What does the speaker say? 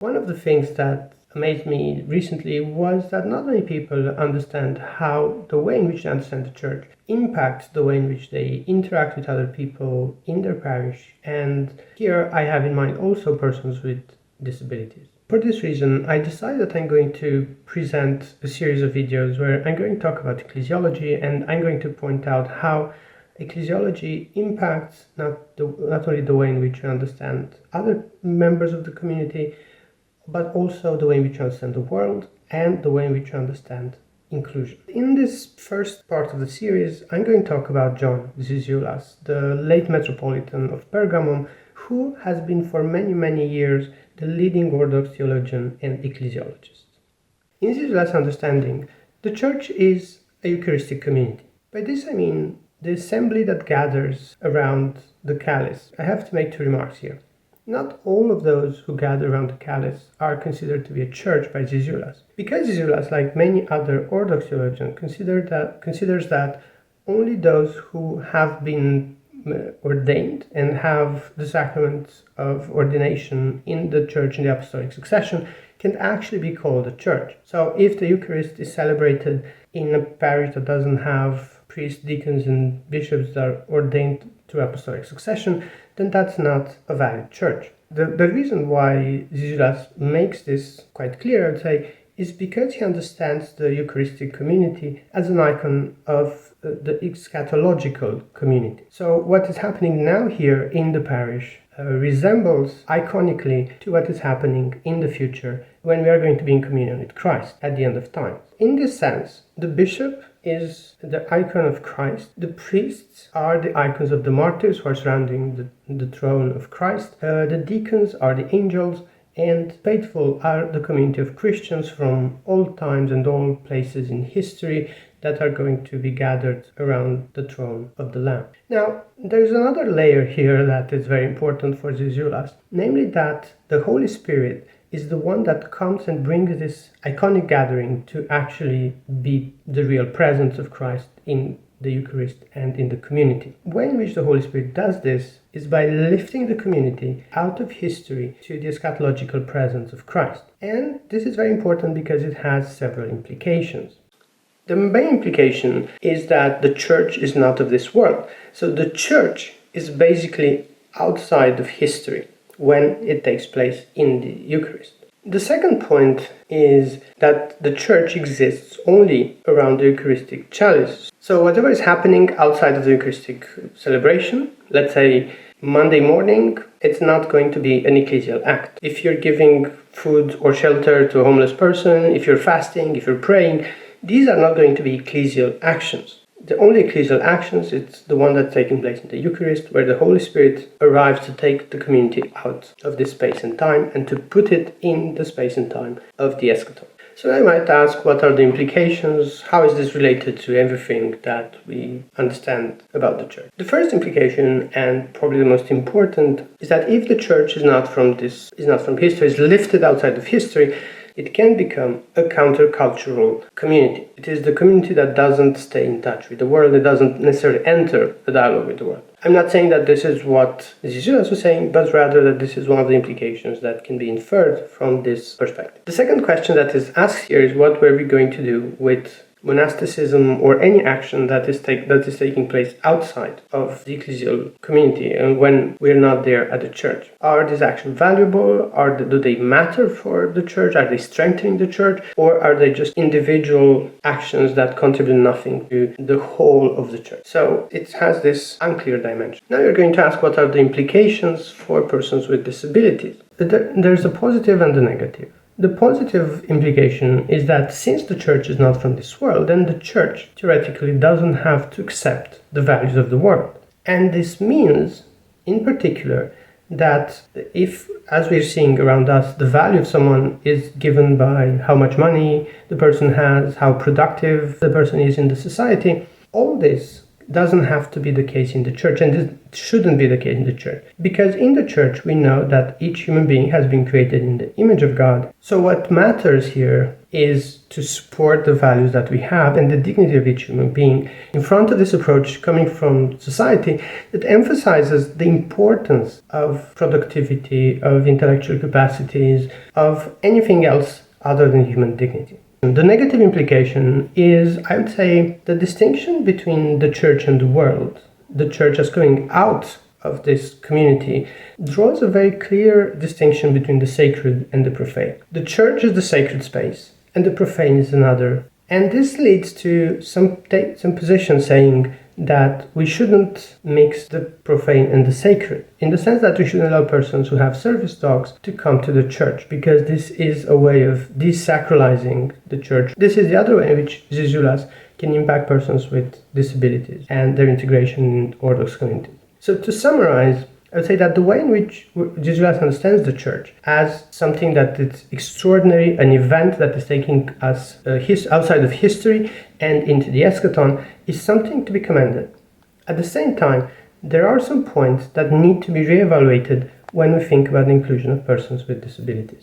One of the things that amazed me recently was that not many people understand how the way in which they understand the church impacts the way in which they interact with other people in their parish. And here I have in mind also persons with disabilities. For this reason, I decided that I'm going to present a series of videos where I'm going to talk about ecclesiology, and I'm going to point out how ecclesiology impacts not only the way in which we understand other members of the community, but also the way in which we understand the world and the way in which we understand inclusion. In this first part of the series, I'm going to talk about John Zizioulas, the late Metropolitan of Pergamum, who has been for many, many years the leading Orthodox theologian and ecclesiologist. In Zizioulas' understanding, the Church is a Eucharistic community. By this I mean the assembly that gathers around the chalice. I have to make two remarks here. Not all of those who gather around the chalice are considered to be a church by Zizioulas, because Zizioulas, like many other Orthodox theologians, considers that only those who have been ordained and have the sacrament of ordination in the church in the apostolic succession can actually be called a church. So if the Eucharist is celebrated in a parish that doesn't have priests, deacons, and bishops that are ordained through apostolic succession, then that's not a valid church. The reason why Zizioulas makes this quite clear, I would say, is because he understands the Eucharistic community as an icon of the eschatological community. So what is happening now here in the parish resembles iconically to what is happening in the future when we are going to be in communion with Christ at the end of time. In this sense, the bishop is the icon of Christ. The priests are the icons of the martyrs who are surrounding the throne of Christ. The deacons are the angels, and faithful are the community of Christians from all times and all places in history that are going to be gathered around the throne of the Lamb. Now, there's another layer here that is very important for Zizioulas, namely that the Holy Spirit is the one that comes and brings this iconic gathering to actually be the real presence of Christ in the Eucharist and in the community. The way in which the Holy Spirit does this is by lifting the community out of history to the eschatological presence of Christ. And this is very important because it has several implications. The main implication is that the church is not of this world. So the church is basically outside of history when it takes place in the Eucharist. The second point is that the church exists only around the Eucharistic chalice. So whatever is happening outside of the Eucharistic celebration, let's say Monday morning, it's not going to be an ecclesial act. If you're giving food or shelter to a homeless person, if you're fasting, if you're praying, these are not going to be ecclesial actions. The only ecclesial actions, it's the one that's taking place in the Eucharist, where the Holy Spirit arrives to take the community out of this space and time and to put it in the space and time of the eschaton. So I might ask, what are the implications? How is this related to everything that we understand about the church? The first implication, and probably the most important, is that if the church is not from history, is lifted outside of history, it can become a countercultural community. It is the community that doesn't stay in touch with the world. It doesn't necessarily enter the dialogue with the world. I'm not saying that this is what Zizioulas was saying, but rather that this is one of the implications that can be inferred from this perspective. The second question that is asked here is, what were we going to do with monasticism or any action that is taking place outside of the ecclesial community and when we're not there at the church? Are these actions valuable? Do they matter for the church? Are they strengthening the church? Or are they just individual actions that contribute nothing to the whole of the church? So it has this unclear dimension. Now you're going to ask, what are the implications for persons with disabilities? There's a positive and a negative. The positive implication is that since the church is not from this world, then the church theoretically doesn't have to accept the values of the world. And this means, in particular, that if, as we're seeing around us, the value of someone is given by how much money the person has, how productive the person is in the society, all this doesn't have to be the case in the church, and this shouldn't be the case in the church. Because in the church, we know that each human being has been created in the image of God. So what matters here is to support the values that we have and the dignity of each human being in front of this approach coming from society that emphasizes the importance of productivity, of intellectual capacities, of anything else other than human dignity. The negative implication is, I would say, the distinction between the church and the world. The church as going out of this community draws a very clear distinction between the sacred and the profane. The church is the sacred space, and the profane is another. And this leads to some positions saying that we shouldn't mix the profane and the sacred, in the sense that we shouldn't allow persons who have service dogs to come to the church, because this is a way of desacralizing the church. This is the other way in which Zizioulas can impact persons with disabilities and their integration in Orthodox communities. So to summarize, I would say that the way in which Zizioulas understands the church as something that is extraordinary, an event that is taking us outside of history and into the eschaton, is something to be commended. At the same time, there are some points that need to be reevaluated when we think about the inclusion of persons with disabilities.